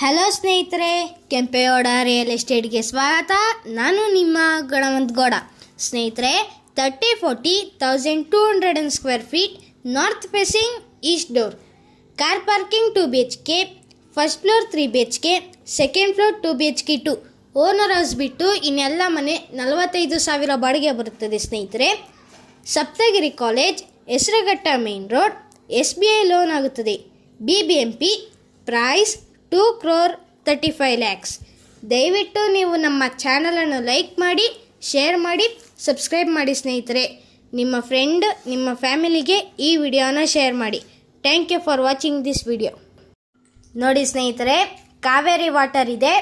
Hello ಸ್ನೇಹಿತರೆ, Kempegowda real ಎಸ್ಟೇಟ್ಗೆ ಸ್ವಾಗತ. ನಾನು ನಿಮ್ಮ ಗಣವಂತ್ ಗೌಡ. ಸ್ನೇಹಿತರೆ, 30-40,200 square feet north facing east door, car parking 2 BHK, first floor 3 BHK, second floor 2 BHK 2. Owner house ಬಿಟ್ಟು ಇನ್ನೆಲ್ಲ ಮನೆ 45,000 ಬಾಡಿಗೆ ಬರುತ್ತದೆ. ಸ್ನೇಹಿತರೆ, Sapthagiri college, Hesaraghatta main road, SBI loan ಆಗುತ್ತದೆ. BBMP price 2,35,00,000. ದಯವಿಟ್ಟು ನೀವು ನಮ್ಮ ಚಾನಲನ್ನು ಲೈಕ್ ಮಾಡಿ, ಶೇರ್ ಮಾಡಿ, ಸಬ್ಸ್ಕ್ರೈಬ್ ಮಾಡಿ. ಸ್ನೇಹಿತರೆ, ನಿಮ್ಮ ಫ್ರೆಂಡ್, ನಿಮ್ಮ ಫ್ಯಾಮಿಲಿಗೆ ಈ ವಿಡಿಯೋನ ಶೇರ್ ಮಾಡಿ. Thank you for watching this video. ನೋಡಿ ಸ್ನೇಹಿತರೆ, ಕಾವೇರಿ ವಾಟರ್ ಇದೆ.